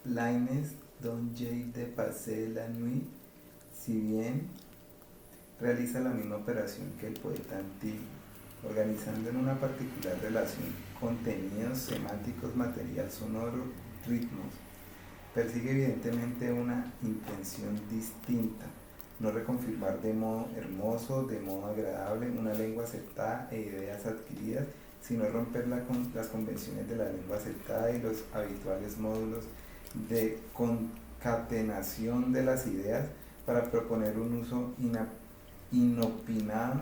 Lainez Don J. de Passé la Nuit, si bien realiza la misma operación que el poeta antiguo, organizando en una particular relación contenidos semánticos, material sonoro, ritmos. Persigue evidentemente una intención distinta, no reconfirmar de modo hermoso, de modo agradable, una lengua aceptada e ideas adquiridas, sino romper las convenciones de la lengua aceptada y los habituales módulos de concatenación de las ideas para proponer un uso inopinado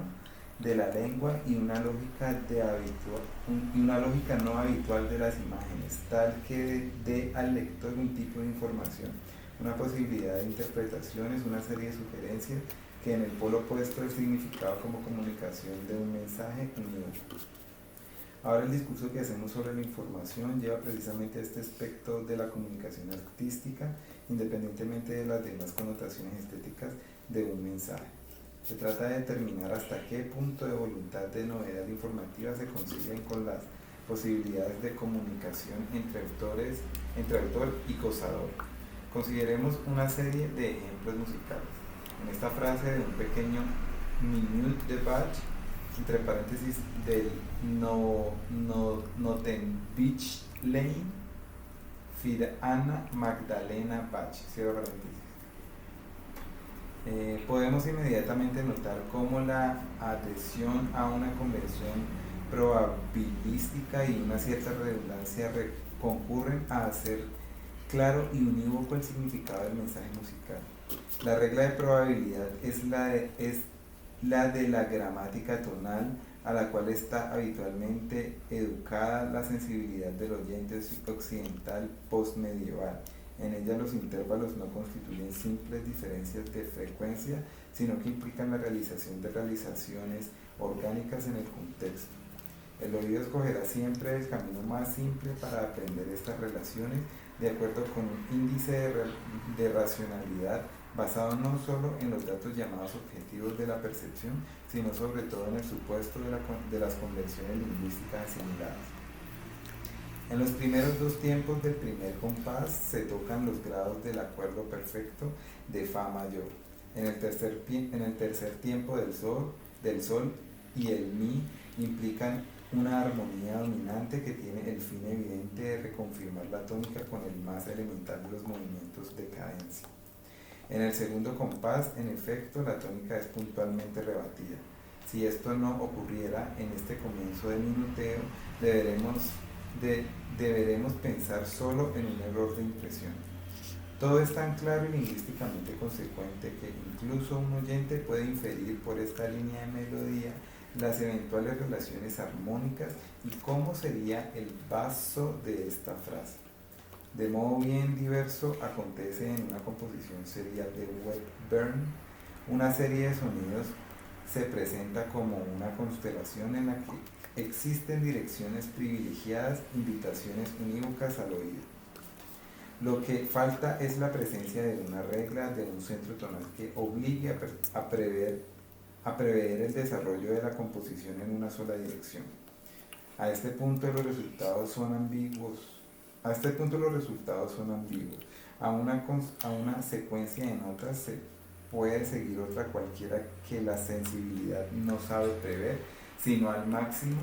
de la lengua y una lógica no habitual de las imágenes, tal que dé al lector un tipo de información, una posibilidad de interpretaciones, una serie de sugerencias que en el polo opuesto del significado como comunicación de un mensaje unívoco. Ahora el discurso que hacemos sobre la información lleva precisamente a este aspecto de la comunicación artística, independientemente de las demás connotaciones estéticas de un mensaje. Se trata de determinar hasta qué punto de voluntad de novedad informativa se concilian con las posibilidades de comunicación entre autor y gozador. Consideremos una serie de ejemplos musicales. En esta frase de un pequeño minute de Bach, entre paréntesis, del Notenbich Lane, für Anna Magdalena Bach, cierro paréntesis. Podemos inmediatamente notar cómo la adhesión a una convención probabilística y una cierta redundancia concurren a hacer claro y unívoco el significado del mensaje musical. La regla de probabilidad es la de la gramática tonal, a la cual está habitualmente educada la sensibilidad del oyente occidental postmedieval. En ella los intervalos no constituyen simples diferencias de frecuencia, sino que implican la realización de realizaciones orgánicas en el contexto. El oído escogerá siempre el camino más simple para aprender estas relaciones, de acuerdo con un índice de racionalidad basado no solo en los datos llamados objetivos de la percepción, sino sobre todo en el supuesto de las convenciones lingüísticas asimiladas. En los primeros dos tiempos del primer compás se tocan los grados del acuerdo perfecto de fa mayor. En el tercer tiempo del sol y el mi implican una armonía dominante que tiene el fin evidente de reconfirmar la tónica con el más elemental de los movimientos de cadencia. En el segundo compás, en efecto, la tónica es puntualmente rebatida. Si esto no ocurriera en este comienzo de minuteo, deberemos pensar solo en un error de impresión. Todo es tan claro y lingüísticamente consecuente que incluso un oyente puede inferir por esta línea de melodía las eventuales relaciones armónicas y cómo sería el vaso de esta frase. De modo bien diverso acontece en una composición serial de Webern. Una serie de sonidos se presenta como una constelación en la que existen direcciones privilegiadas, invitaciones unívocas al oído. Lo que falta es la presencia de una regla, de un centro tonal que obligue a prever el desarrollo de la composición en una sola dirección. A este punto los resultados son ambiguos. A una secuencia de notas se puede seguir otra cualquiera que la sensibilidad no sabe prever, sino al máximo,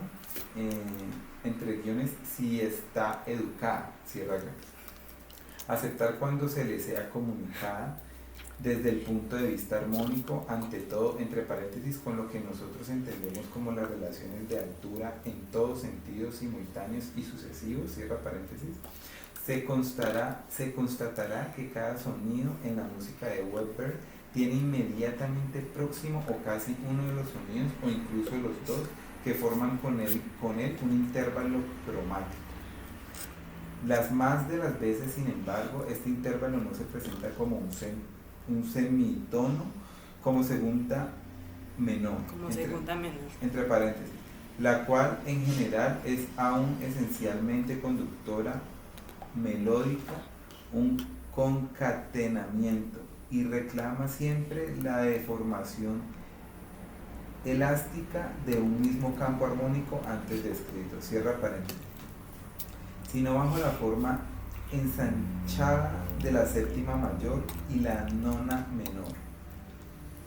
entre guiones, si está educada, cierra guiones. Aceptar cuando se le sea comunicada desde el punto de vista armónico, ante todo, entre paréntesis, con lo que nosotros entendemos como las relaciones de altura en todos sentidos simultáneos y sucesivos, cierra paréntesis, se constatará que cada sonido en la música de Webber tiene inmediatamente próximo o casi uno de los sonidos, o incluso los dos, que forman con él un intervalo cromático. Las más de las veces, sin embargo, este intervalo no se presenta como un semitono, como segunda menor, entre paréntesis, la cual en general es aún esencialmente conductora, melódica, un concatenamiento, y reclama siempre la deformación elástica de un mismo campo armónico antes descrito, cierra paréntesis, sino bajo la forma ensanchada de la séptima mayor y la nona menor.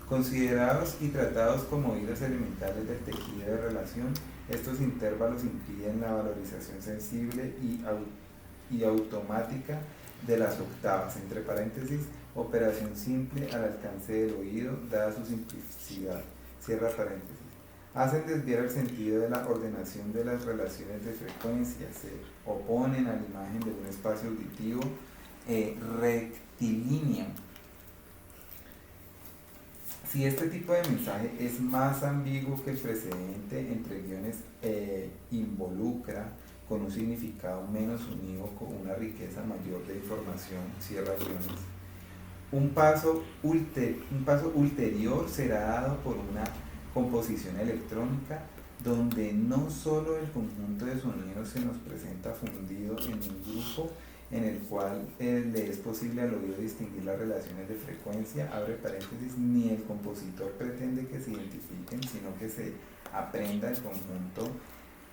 Considerados y tratados como hilos elementales del tejido de relación, estos intervalos impiden la valorización sensible y automática de las octavas, entre paréntesis, operación simple al alcance del oído, dada su simplicidad, cierra paréntesis. Hacen desviar el sentido de la ordenación de las relaciones de frecuencia, se oponen a la imagen de un espacio auditivo rectilíneo. Si este tipo de mensaje es más ambiguo que el precedente entre guiones involucra con un significado menos unívoco una riqueza mayor de información, cierra guiones. Un paso ulterior será dado por una composición electrónica donde no solo el conjunto de sonidos se nos presenta fundido en un grupo en el cual le es posible al oído distinguir las relaciones de frecuencia, abre paréntesis, ni el compositor pretende que se identifiquen, sino que se aprenda el conjunto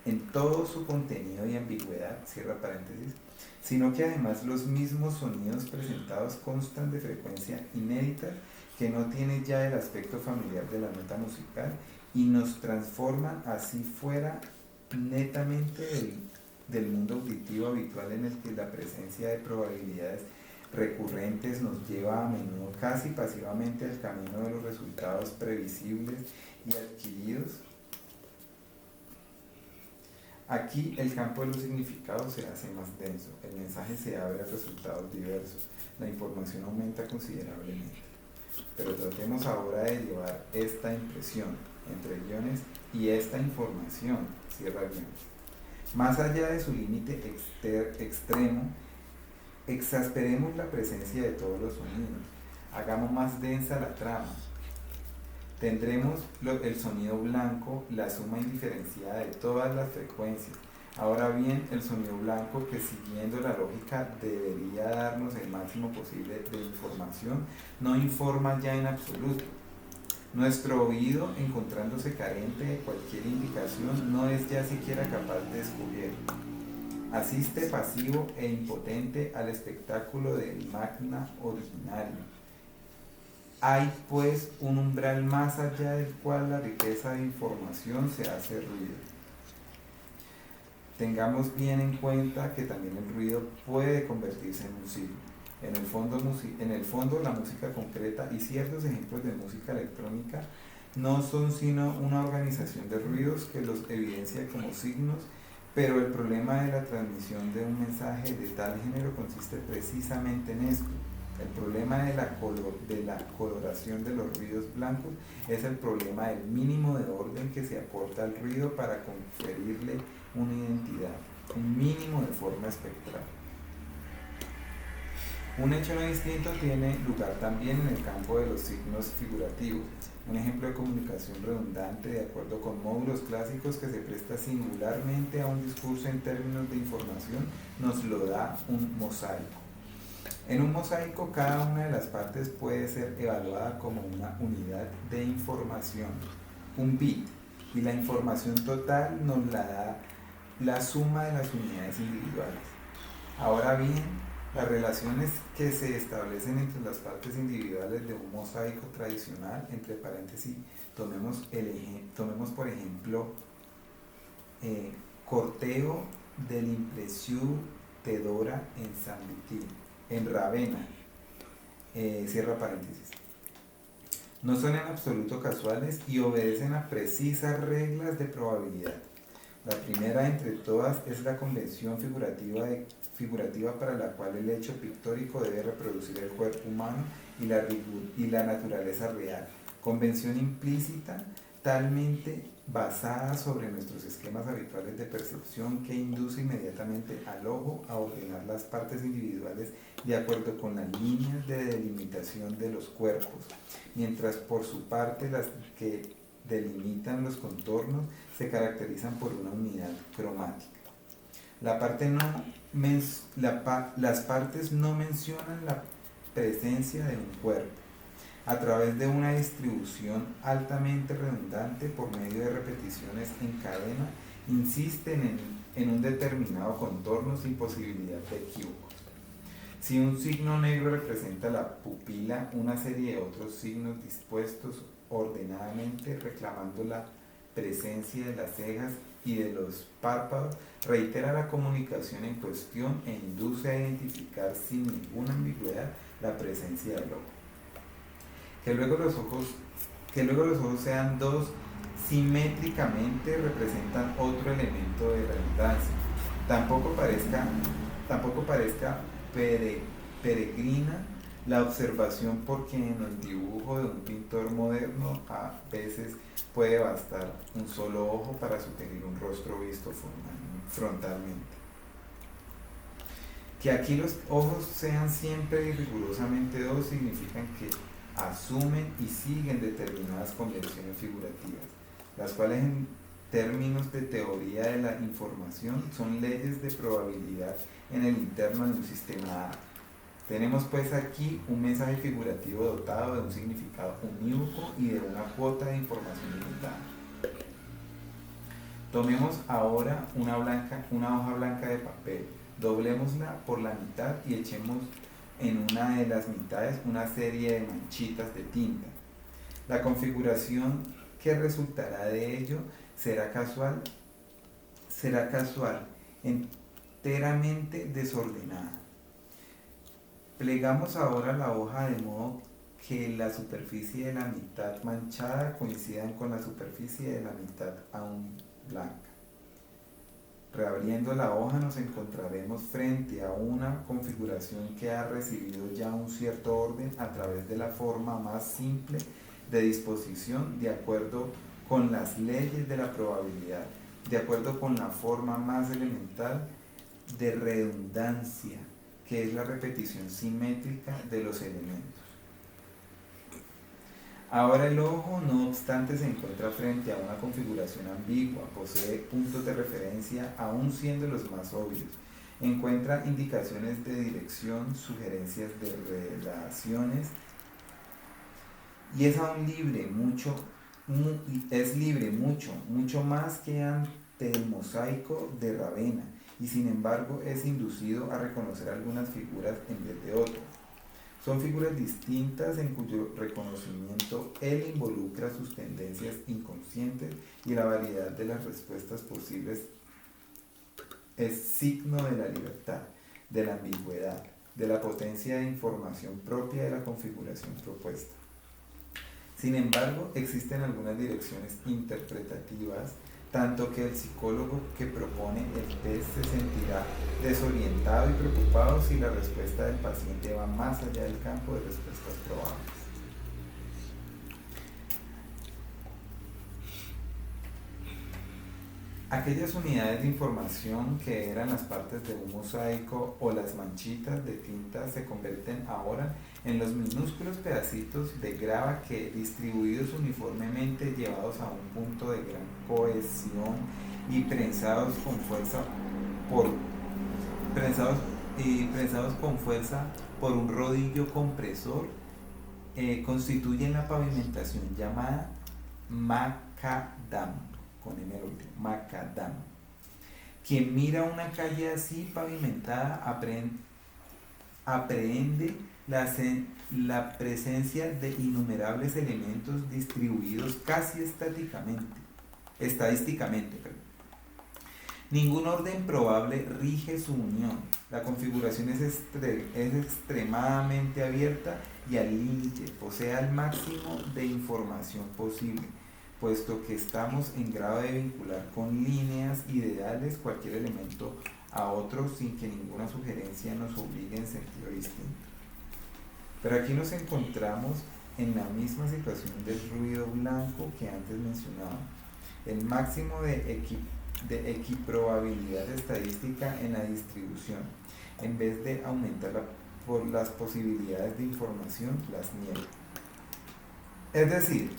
en todo su contenido y ambigüedad, cierra paréntesis, sino que además los mismos sonidos presentados constan de frecuencia inédita que no tiene ya el aspecto familiar de la nota musical y nos transforman así fuera netamente del mundo auditivo habitual en el que la presencia de probabilidades recurrentes nos lleva a menudo casi pasivamente al camino de los resultados previsibles y adquiridos. Aquí el campo de los significados se hace más denso, el mensaje se abre a resultados diversos, la información aumenta considerablemente. Pero tratemos ahora de llevar esta impresión entre guiones y esta información, cierra guiones, más allá de su límite extremo. Exasperemos la presencia de todos los sonidos, hagamos más densa la trama. Tendremos el sonido blanco, la suma indiferenciada de todas las frecuencias. Ahora bien, el sonido blanco, que siguiendo la lógica debería darnos el máximo posible de información, no informa ya en absoluto. Nuestro oído, encontrándose carente de cualquier indicación, no es ya siquiera capaz de descubrir. Asiste pasivo e impotente al espectáculo del magna originario. Hay pues un umbral más allá del cual la riqueza de información se hace ruido. Tengamos bien en cuenta que también el ruido puede convertirse en un signo. En el fondo, la música concreta y ciertos ejemplos de música electrónica no son sino una organización de ruidos que los evidencia como signos, pero el problema de la transmisión de un mensaje de tal género consiste precisamente en esto. El problema de la coloración de los ruidos blancos es el problema del mínimo de orden que se aporta al ruido para conferirle una identidad, un mínimo de forma espectral. Un hecho no distinto tiene lugar también en el campo de los signos figurativos. Un ejemplo de comunicación redundante de acuerdo con módulos clásicos que se presta singularmente a un discurso en términos de información nos lo da un mosaico. En un mosaico, cada una de las partes puede ser evaluada como una unidad de información, un bit, y la información total nos la da la suma de las unidades individuales. Ahora bien, las relaciones que se establecen entre las partes individuales de un mosaico tradicional, entre paréntesis, tomemos por ejemplo corteo de l'impressiu de Dora en Saint-Vitin, en Ravenna, cierra paréntesis. No son en absoluto casuales y obedecen a precisas reglas de probabilidad. La primera entre todas es la convención figurativa para la cual el hecho pictórico debe reproducir el cuerpo humano y la naturaleza real. Convención implícita, talmente basada sobre nuestros esquemas habituales de percepción que induce inmediatamente al ojo a ordenar las partes individuales de acuerdo con las líneas de delimitación de los cuerpos, mientras por su parte las que delimitan los contornos se caracterizan por una unidad cromática. Las partes no mencionan la presencia de un cuerpo. A través de una distribución altamente redundante por medio de repeticiones en cadena, insisten en un determinado contorno sin posibilidad de equívoco. Si un signo negro representa la pupila, una serie de otros signos dispuestos ordenadamente reclamando la presencia de las cejas y de los párpados reitera la comunicación en cuestión e induce a identificar sin ninguna ambigüedad la presencia del ojo. Que luego los ojos sean dos simétricamente representan otro elemento de redundancia. Tampoco parezca peregrina la observación, porque en el dibujo de un pintor moderno a veces puede bastar un solo ojo para sugerir un rostro visto frontalmente. Que aquí los ojos sean siempre y rigurosamente dos significan que asumen y siguen determinadas convenciones figurativas, las cuales en términos de teoría de la información son leyes de probabilidad en el interno de un sistema A. Tenemos pues aquí un mensaje figurativo dotado de un significado unívoco y de una cuota de información limitada. Tomemos ahora una hoja blanca de papel, doblémosla por la mitad y echemos en una de las mitades una serie de manchitas de tinta. La configuración que resultará de ello será casual, enteramente desordenada. Plegamos ahora la hoja de modo que la superficie de la mitad manchada coincidan con la superficie de la mitad aún blanca. Reabriendo la hoja nos encontraremos frente a una configuración que ha recibido ya un cierto orden a través de la forma más simple de disposición de acuerdo con las leyes de la probabilidad, de acuerdo con la forma más elemental de redundancia, que es la repetición simétrica de los elementos. Ahora el ojo, no obstante, se encuentra frente a una configuración ambigua, posee puntos de referencia, aun siendo los más obvios, encuentra indicaciones de dirección, sugerencias de relaciones, y es aún libre, mucho más que ante el mosaico de Ravenna, y sin embargo es inducido a reconocer algunas figuras en vez de otras. Son figuras distintas en cuyo reconocimiento él involucra sus tendencias inconscientes, y la variedad de las respuestas posibles es signo de la libertad, de la ambigüedad, de la potencia de información propia de la configuración propuesta. Sin embargo, existen algunas direcciones interpretativas, tanto que el psicólogo que propone el test se sentirá desorientado y preocupado si la respuesta del paciente va más allá del campo de respuestas probables. Aquellas unidades de información que eran las partes de un mosaico o las manchitas de tinta se convierten ahora en los minúsculos pedacitos de grava que, distribuidos uniformemente, llevados a un punto de gran cohesión y prensados con fuerza por un rodillo compresor, constituyen la pavimentación llamada macadam, con M último, macadam. Quien mira una calle así pavimentada aprehende la presencia de innumerables elementos distribuidos casi estadísticamente. Ningún orden probable rige su unión. La configuración es extremadamente abierta y al límite, posee el máximo de información posible, puesto que estamos en grado de vincular con líneas ideales cualquier elemento a otro sin que ninguna sugerencia nos obligue en sentido distinto. Pero aquí nos encontramos en la misma situación del ruido blanco que antes mencionaba. El máximo de equiprobabilidad estadística en la distribución, en vez de aumentar por las posibilidades de información, las niega. Es decir,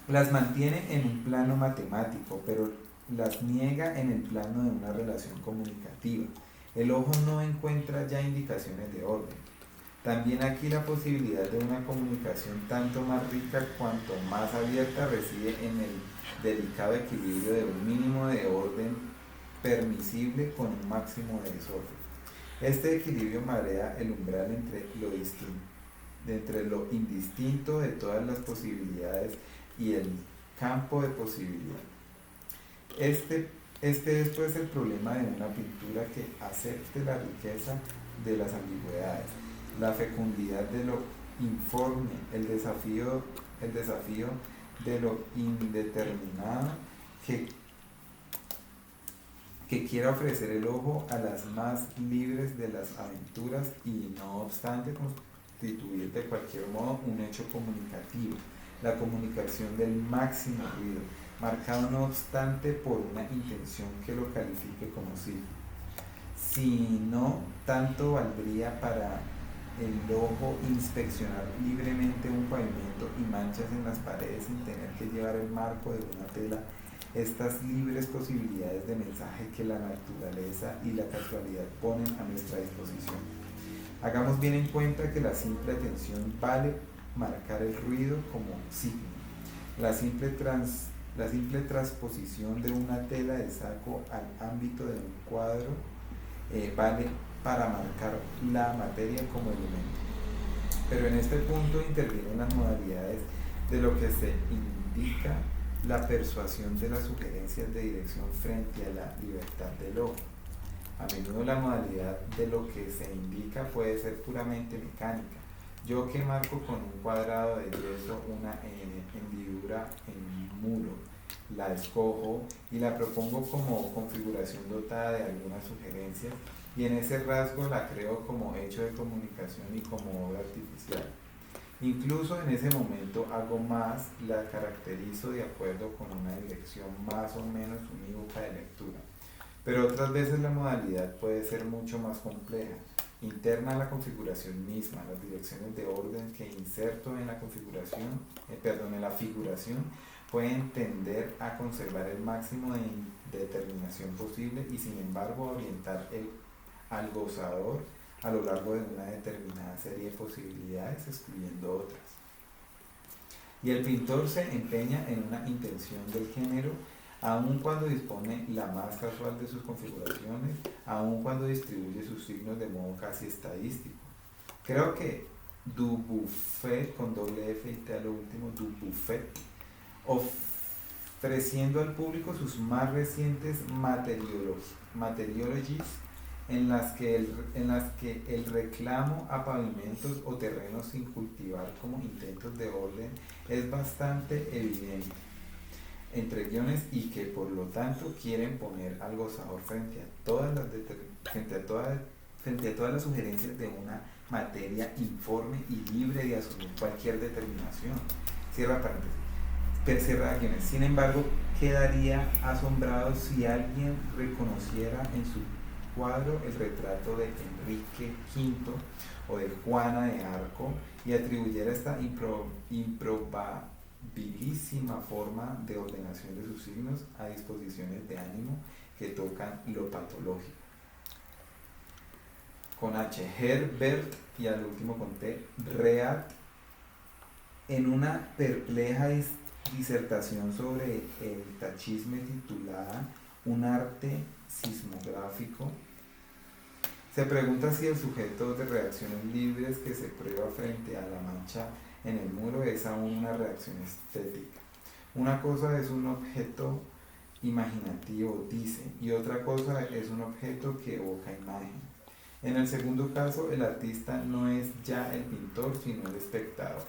las mantiene en un plano matemático, pero las niega en el plano de una relación comunicativa. El ojo no encuentra ya indicaciones de orden. También aquí la posibilidad de una comunicación tanto más rica cuanto más abierta reside en el delicado equilibrio de un mínimo de orden permisible con un máximo de desorden. Este equilibrio marea el umbral entre lo indistinto de todas las posibilidades y el campo de posibilidad. Este es pues el problema de una pintura que acepte la riqueza de las ambigüedades, la fecundidad de lo informe, el desafío de lo indeterminado que quiera ofrecer el ojo a las más libres de las aventuras y no obstante constituir de cualquier modo un hecho comunicativo, la comunicación del máximo ruido, marcado no obstante por una intención que lo califique como signo. Si no, tanto valdría para el ojo inspeccionar libremente un pavimento y manchas en las paredes sin tener que llevar el marco de una tela estas libres posibilidades de mensaje que la naturaleza y la casualidad ponen a nuestra disposición. Hagamos bien en cuenta que la simple atención vale marcar el ruido como signo. La simple transposición de una tela de saco al ámbito de un cuadro vale para marcar la materia como elemento. Pero en este punto intervienen las modalidades de lo que se indica la persuasión de las sugerencias de dirección frente a la libertad del ojo. A menudo la modalidad de lo que se indica puede ser puramente mecánica. Yo que marco con un cuadrado de yeso una hendidura en un muro, la escojo y la propongo como configuración dotada de algunas sugerencias y en ese rasgo la creo como hecho de comunicación y como obra artificial. Incluso en ese momento hago más, la caracterizo de acuerdo con una dirección más o menos unívoca de lectura. Pero otras veces la modalidad puede ser mucho más compleja, interna a la configuración misma, las direcciones de orden que inserto en la en la figuración pueden tender a conservar el máximo de determinación posible y sin embargo orientar al gozador a lo largo de una determinada serie de posibilidades, excluyendo otras. Y el pintor se empeña en una intención del género, aun cuando dispone la más casual de sus configuraciones, aun cuando distribuye sus signos de modo casi estadístico. Creo que Dubuffet, con doble F y T a lo último, Dubuffet, ofreciendo al público sus más recientes materiologies, en las que el reclamo a pavimentos o terrenos sin cultivar como intentos de orden es bastante evidente entre guiones y que por lo tanto quieren poner al gozador frente a todas las sugerencias de una materia informe y libre de asumir cualquier determinación. Cierra paréntesis. Cierra guiones. Sin embargo, quedaría asombrado si alguien reconociera en su cuadro el retrato de Enrique V o de Juana de Arco y atribuyera esta improbabilísima forma de ordenación de sus signos a disposiciones de ánimo que tocan lo patológico. Con H. Herbert y al último con T. Read, en una perpleja disertación sobre el tachismo titulada Un arte sismográfico, se pregunta si el sujeto de reacciones libres que se prueba frente a la mancha en el muro es aún una reacción estética. Una cosa es un objeto imaginativo, dice, y otra cosa es un objeto que evoca imagen. En el segundo caso, el artista no es ya el pintor, sino el espectador.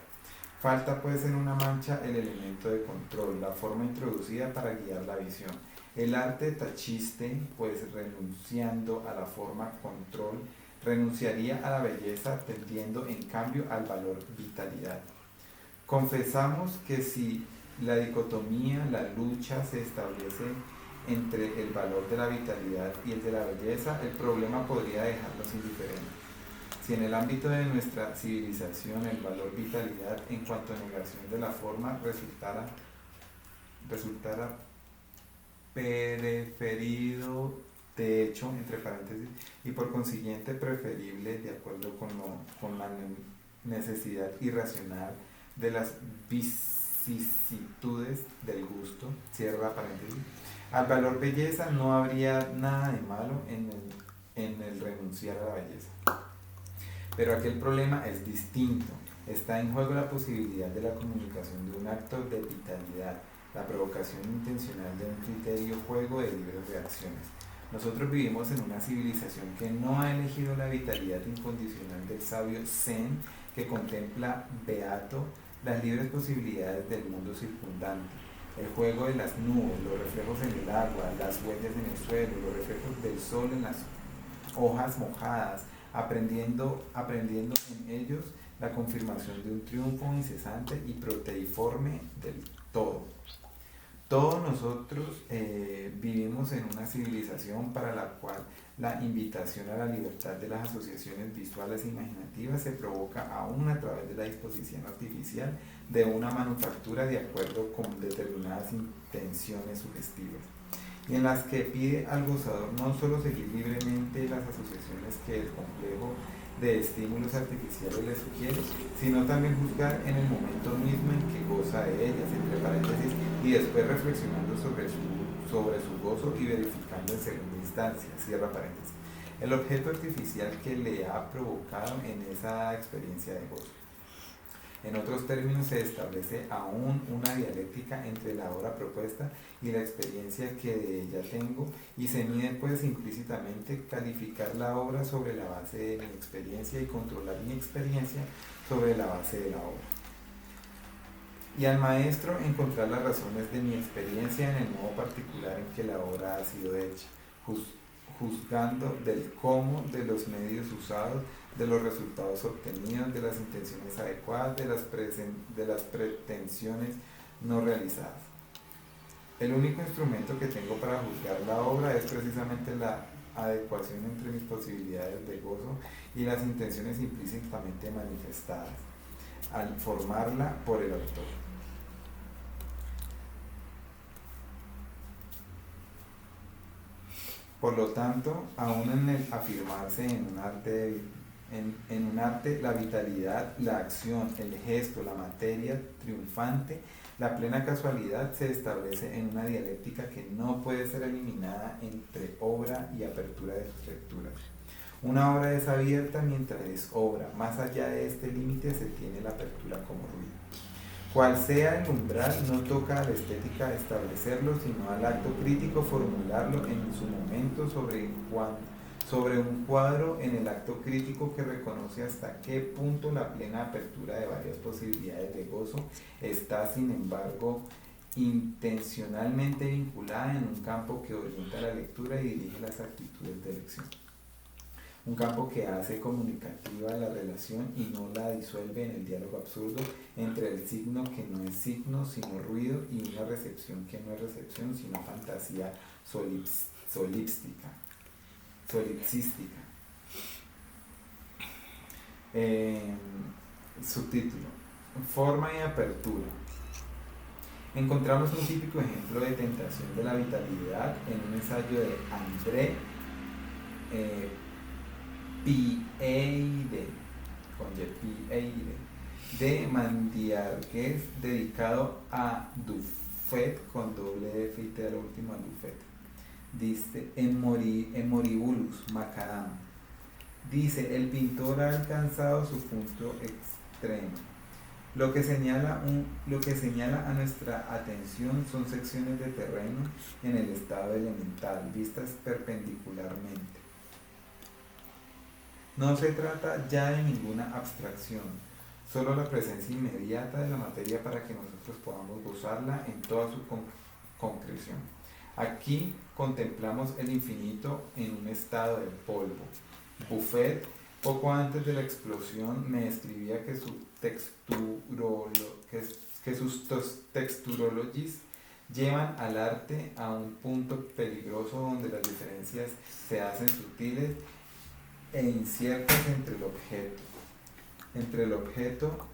Falta pues en una mancha el elemento de control, la forma introducida para guiar la visión. El arte tachiste, pues renunciando a la forma control, renunciaría a la belleza, tendiendo en cambio al valor vitalidad. Confesamos que si la dicotomía, la lucha se establece entre el valor de la vitalidad y el de la belleza, el problema podría dejarnos indiferentes. Si en el ámbito de nuestra civilización el valor vitalidad en cuanto a negación de la forma resultara preferido de hecho, entre paréntesis, y por consiguiente preferible de acuerdo con la necesidad irracional de las vicisitudes del gusto, cierra paréntesis, al valor belleza no habría nada de malo en el en el renunciar a la belleza. Pero aquel problema es distinto. Está en juego la posibilidad de la comunicación de un acto de vitalidad, la provocación intencional de un criterio juego de libres reacciones. Nosotros vivimos en una civilización que no ha elegido la vitalidad incondicional del sabio Zen, que contempla beato las libres posibilidades del mundo circundante, el juego de las nubes, los reflejos en el agua, las huellas en el suelo, los reflejos del sol en las hojas mojadas, aprendiendo en ellos la confirmación de un triunfo incesante y proteiforme del todo. Todos nosotros vivimos en una civilización para la cual la invitación a la libertad de las asociaciones visuales e imaginativas se provoca aún a través de la disposición artificial de una manufactura de acuerdo con determinadas intenciones sugestivas, y en las que pide al gozador no solo seguir libremente las asociaciones que el complejo de estímulos artificiales le sugiere, sino también juzgar en el momento mismo en que goza de ellas, entre paréntesis, y después reflexionando sobre su gozo y verificando en segunda instancia, cierra paréntesis, el objeto artificial que le ha provocado en esa experiencia de gozo. En otros términos, se establece aún una dialéctica entre la obra propuesta y la experiencia que de ella tengo, y se mide pues implícitamente calificar la obra sobre la base de mi experiencia y controlar mi experiencia sobre la base de la obra. Y al maestro encontrar las razones de mi experiencia en el modo particular en que la obra ha sido hecha, juzgando del cómo, de los medios usados, de los resultados obtenidos, de las intenciones adecuadas, de las pretensiones no realizadas. El único instrumento que tengo para juzgar la obra es precisamente la adecuación entre mis posibilidades de gozo y las intenciones implícitamente manifestadas al formarla por el autor. Por lo tanto, aún en el afirmarse en un arte la vitalidad, la acción, el gesto, la materia triunfante, la plena casualidad se establece en una dialéctica que no puede ser eliminada entre obra y apertura de sus lecturas. Una obra es abierta mientras es obra. Más allá de este límite se tiene la apertura como ruido. Cual sea el umbral, no toca a la estética establecerlo, sino al acto crítico formularlo en su momento sobre un cuadro en el acto crítico que reconoce hasta qué punto la plena apertura de varias posibilidades de gozo está, sin embargo, intencionalmente vinculada en un campo que orienta la lectura y dirige las actitudes de elección. Un campo que hace comunicativa la relación y no la disuelve en el diálogo absurdo entre el signo que no es signo sino ruido y una recepción que no es recepción sino fantasía solipsística. Subtítulo: Forma y apertura. Encontramos un típico ejemplo de tentación de la vitalidad en un ensayo de André Pieide, de Mandiargues, dedicado a Duffet, con doble F y T a lo último, a Duffet. Dice, en Moribulus, Macadam. Dice, el pintor ha alcanzado su punto extremo. Lo que señala a nuestra atención son secciones de terreno en el estado elemental, vistas perpendicularmente. No se trata ya de ninguna abstracción, solo la presencia inmediata de la materia para que nosotros podamos gozarla en toda su concreción. Aquí contemplamos el infinito en un estado de polvo. Buffet, poco antes de la explosión, me escribía que sus texturologies llevan al arte a un punto peligroso donde las diferencias se hacen sutiles e inciertas entre el objeto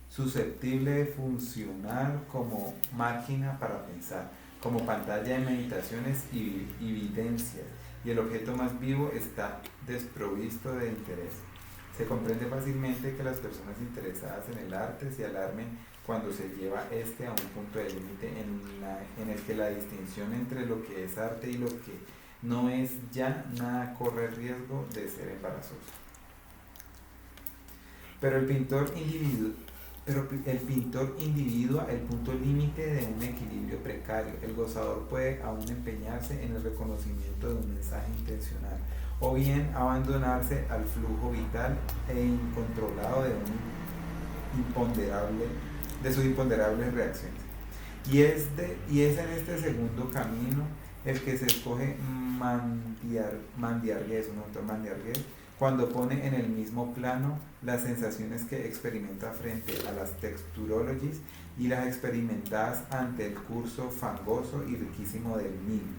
susceptible de funcionar como máquina para pensar, como pantalla de meditaciones y evidencias, y el objeto más vivo está desprovisto de interés. Se comprende fácilmente que las personas interesadas en el arte se alarmen cuando se lleva este a un punto de límite en el que la distinción entre lo que es arte y lo que no es ya nada corre riesgo de ser embarazoso. Pero el pintor individua el punto límite de un equilibrio precario. El gozador puede aún empeñarse en el reconocimiento de un mensaje intencional, o bien abandonarse al flujo vital e incontrolado de sus imponderables reacciones. Y es en este segundo camino el que se escoge Mandiargues, un autor Mandiargues, cuando pone en el mismo plano las sensaciones que experimenta frente a las texturologies y las experimentadas ante el curso fangoso y riquísimo del Nilo.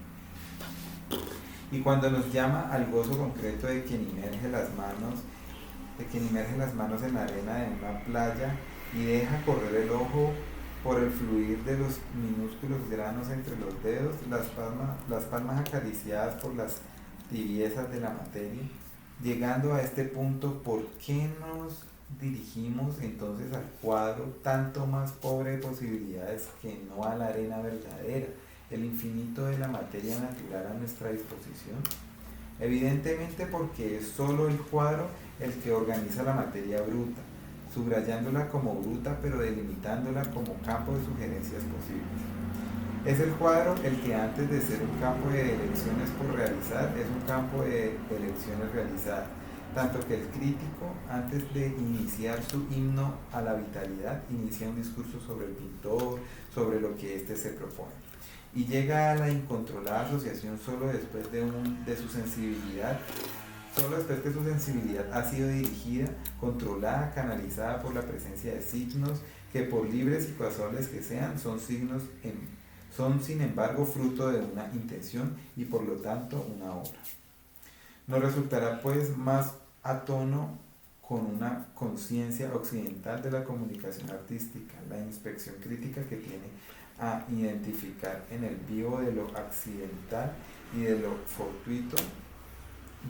Y cuando nos llama al gozo concreto de quien inmerge las manos en la arena de una playa y deja correr el ojo por el fluir de los minúsculos granos entre los dedos, las palmas acariciadas por las tibiezas de la materia. Llegando a este punto, ¿por qué nos dirigimos entonces al cuadro tanto más pobre de posibilidades que no a la arena verdadera, el infinito de la materia natural a nuestra disposición? Evidentemente porque es solo el cuadro el que organiza la materia bruta, subrayándola como bruta pero delimitándola como campo de sugerencias posibles. Es el cuadro el que antes de ser un campo de elecciones por realizar, es un campo de elecciones realizadas, tanto que el crítico, antes de iniciar su himno a la vitalidad, inicia un discurso sobre el pintor, sobre lo que éste se propone, y llega a la incontrolada asociación solo después de su sensibilidad, solo después que su sensibilidad ha sido dirigida, controlada, canalizada por la presencia de signos que, por libres y casuales que sean, son sin embargo fruto de una intención y por lo tanto una obra. Nos resultará pues más a tono con una conciencia occidental de la comunicación artística, la inspección crítica que tiene a identificar en el vivo de lo accidental y de lo fortuito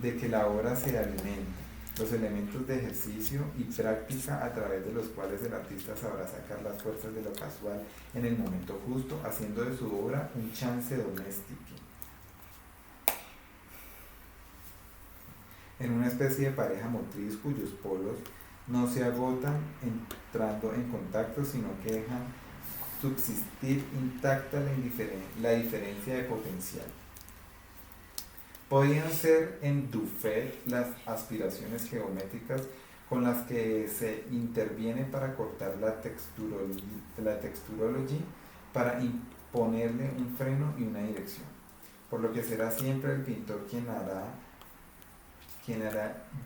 de que la obra se alimenta, los elementos de ejercicio y práctica a través de los cuales el artista sabrá sacar las fuerzas de lo casual en el momento justo, haciendo de su obra un chance doméstico, en una especie de pareja motriz cuyos polos no se agotan entrando en contacto, sino que dejan subsistir intacta la diferencia de potencial. Podían ser en Dufay las aspiraciones geométricas con las que se interviene para cortar la texturology, para imponerle un freno y una dirección, por lo que será siempre el pintor quien hará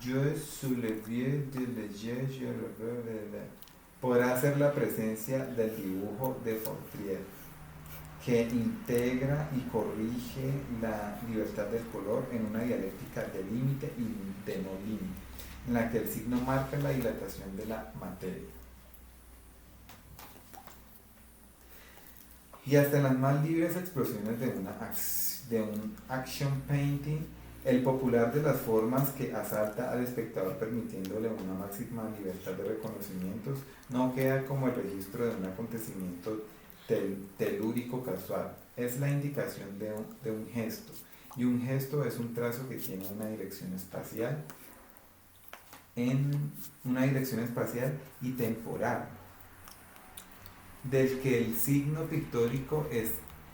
je sous le vieux de leger, je le veux, podrá ser la presencia del dibujo de Fortrier, que integra y corrige la libertad del color en una dialéctica de límite y de no límite, en la que el signo marca la dilatación de la materia. Y hasta en las más libres explosiones de un action painting, el popular de las formas que asalta al espectador permitiéndole una máxima libertad de reconocimientos, no queda como el registro de un acontecimiento telúrico casual, es la indicación de un gesto, y un gesto es un trazo que tiene una dirección espacial y temporal, del que el signo pictórico es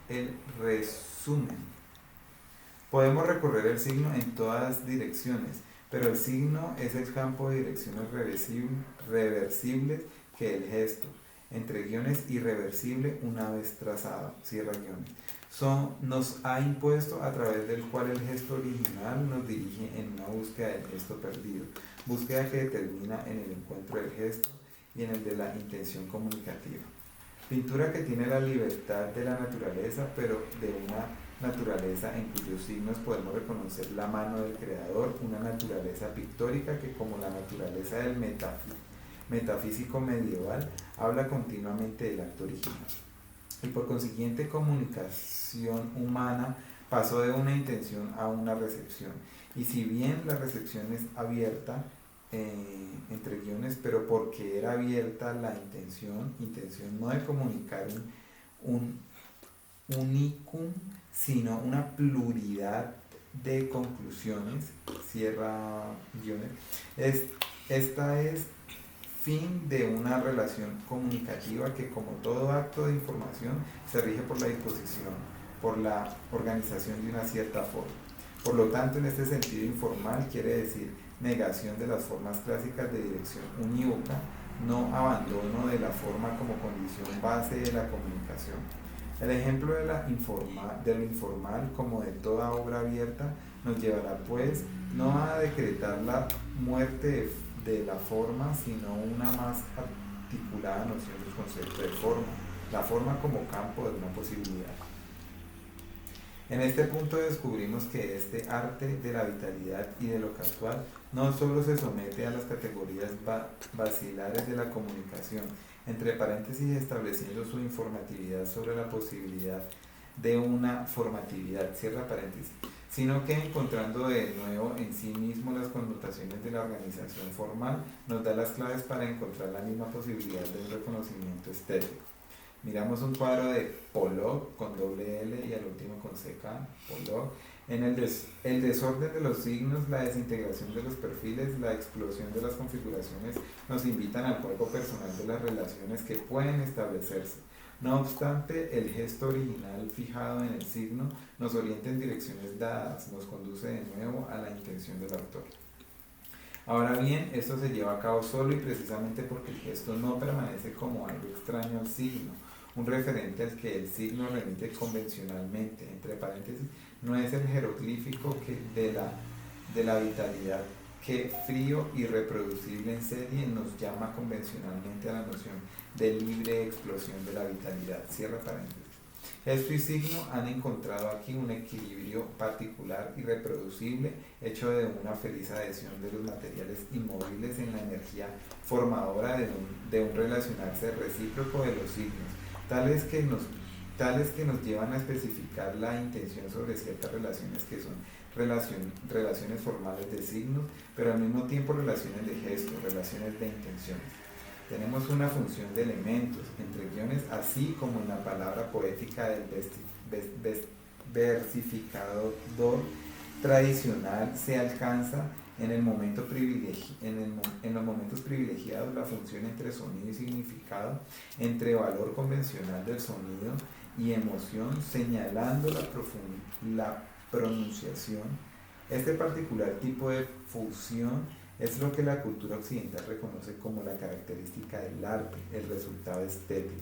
el resumen. Podemos recorrer el signo en todas direcciones, pero el signo es el campo de direcciones reversibles que el gesto, entre guiones irreversible una vez trazado, cierra guiones, nos ha impuesto, a través del cual el gesto original nos dirige en una búsqueda del gesto perdido, búsqueda que termina en el encuentro del gesto y en el de la intención comunicativa. Pintura que tiene la libertad de la naturaleza, pero de una naturaleza en cuyos signos podemos reconocer la mano del creador, una naturaleza pictórica que, como la naturaleza del metafísico medieval, habla continuamente del acto original. Y por consiguiente, comunicación humana pasó de una intención a una recepción. Y si bien la recepción es abierta, entre guiones, pero porque era abierta la intención no de comunicar un unicum, sino una pluralidad de conclusiones, cierra guiones, esta es fin de una relación comunicativa que, como todo acto de información, se rige por la disposición, por la organización de una cierta forma. Por lo tanto, en este sentido informal quiere decir negación de las formas clásicas de dirección unívoca, no abandono de la forma como condición base de la comunicación. El ejemplo de lo informal, como de toda obra abierta, nos llevará pues no a decretar la muerte de la forma, sino una más articulada noción del concepto de forma, la forma como campo de una posibilidad. En este punto descubrimos que este arte de la vitalidad y de lo casual no solo se somete a las categorías basilares de la comunicación, entre paréntesis estableciendo su informatividad sobre la posibilidad de una formatividad, cierra paréntesis, sino que encontrando de nuevo en sí mismo las connotaciones de la organización formal, nos da las claves para encontrar la misma posibilidad del reconocimiento estético. Miramos un cuadro de Pollock con doble L y al último con CK, Pollock. En el desorden de los signos, la desintegración de los perfiles, la explosión de las configuraciones nos invitan al juego personal de las relaciones que pueden establecerse. No obstante, el gesto original fijado en el signo nos orienta en direcciones dadas, nos conduce de nuevo a la intención del autor. Ahora bien, esto se lleva a cabo solo y precisamente porque el gesto no permanece como algo extraño al signo, un referente al que el signo remite convencionalmente, entre paréntesis, no es el jeroglífico de la vitalidad que frío y reproducible en serie nos llama convencionalmente a la noción de libre explosión de la vitalidad, cierra paréntesis. Gesto y signo han encontrado aquí un equilibrio particular y reproducible hecho de una feliz adhesión de los materiales inmóviles en la energía formadora de un relacionarse recíproco de los signos, tales que nos llevan a especificar la intención sobre ciertas relaciones que son relaciones formales de signos, pero al mismo tiempo relaciones de gestos, relaciones de intenciones. Tenemos una función de elementos, entre guiones, así como en la palabra poética del versificador tradicional se alcanza en los momentos privilegiados la función entre sonido y significado, entre valor convencional del sonido y emoción, señalando la pronunciación. Este particular tipo de fusión es lo que la cultura occidental reconoce como la característica del arte, el resultado estético.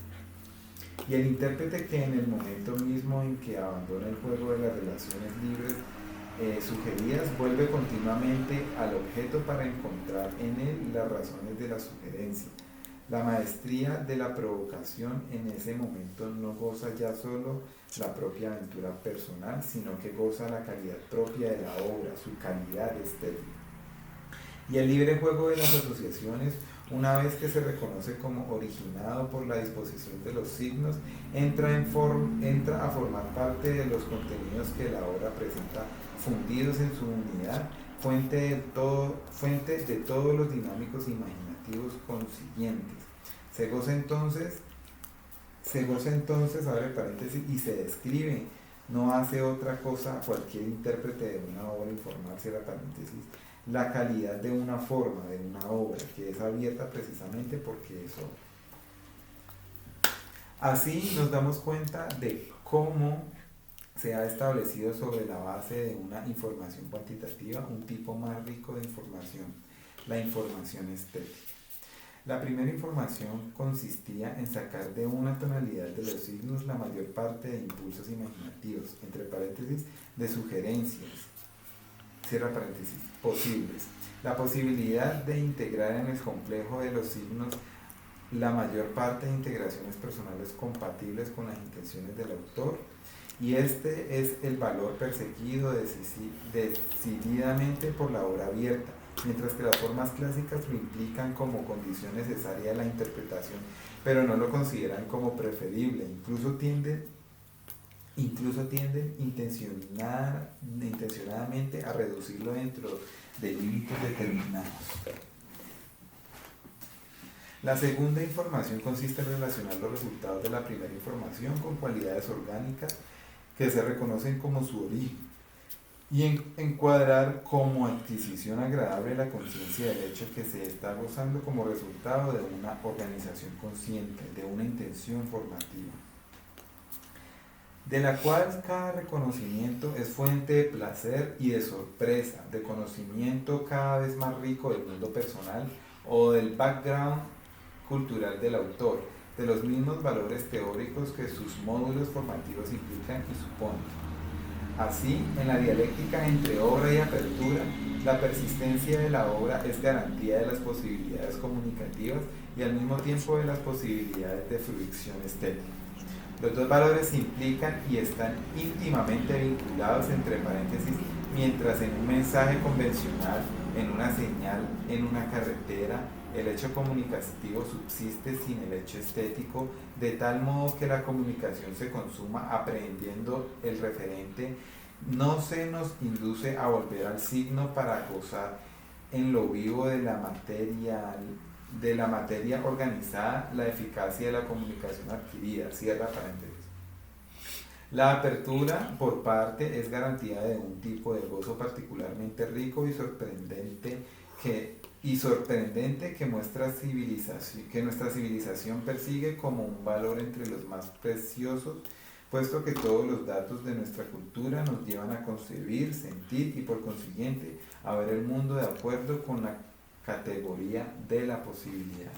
Y el intérprete que en el momento mismo en que abandona el juego de las relaciones libres sugeridas, vuelve continuamente al objeto para encontrar en él las razones de la sugerencia. La maestría de la provocación en ese momento no goza ya solo la propia aventura personal, sino que goza la calidad propia de la obra, su calidad estética. Y el libre juego de las asociaciones, una vez que se reconoce como originado por la disposición de los signos, entra a formar parte de los contenidos que la obra presenta fundidos en su unidad, fuente de todos los dinámicos imaginativos consiguientes. Se goza entonces, abre paréntesis, y se describe, no hace otra cosa cualquier intérprete de una obra informal, cierra paréntesis, la calidad de una forma, de una obra, que es abierta precisamente porque es obra. Así nos damos cuenta de cómo se ha establecido sobre la base de una información cuantitativa un tipo más rico de información, la información estética. La primera información consistía en sacar de una tonalidad de los signos la mayor parte de impulsos imaginativos, entre paréntesis, de sugerencias, cierra paréntesis, posibles. La posibilidad de integrar en el complejo de los signos la mayor parte de integraciones personales compatibles con las intenciones del autor, y este es el valor perseguido decididamente por la obra abierta, mientras que las formas clásicas lo implican como condición necesaria de la interpretación, pero no lo consideran como preferible, incluso tienden intencionadamente a reducirlo dentro de límites determinados. La segunda información consiste en relacionar los resultados de la primera información con cualidades orgánicas que se reconocen como su origen. y encuadrar como adquisición agradable la conciencia del hecho que se está gozando como resultado de una organización consciente, de una intención formativa, de la cual cada reconocimiento es fuente de placer y de sorpresa, de conocimiento cada vez más rico del mundo personal o del background cultural del autor, de los mismos valores teóricos que sus módulos formativos implican y suponen. Así, en la dialéctica entre obra y apertura, la persistencia de la obra es garantía de las posibilidades comunicativas y al mismo tiempo de las posibilidades de fruición estética. Los dos valores se implican y están íntimamente vinculados entre paréntesis, mientras en un mensaje convencional, en una señal, en una carretera, el hecho comunicativo subsiste sin el hecho estético, de tal modo que la comunicación se consuma aprehendiendo el referente, no se nos induce a volver al signo para gozar en lo vivo de la materia organizada la eficacia de la comunicación adquirida. Cierra paréntesis. La apertura por parte es garantía de un tipo de gozo particularmente rico y sorprendente que nuestra civilización persigue como un valor entre los más preciosos, puesto que todos los datos de nuestra cultura nos llevan a concebir, sentir y por consiguiente a ver el mundo de acuerdo con la categoría de la posibilidad.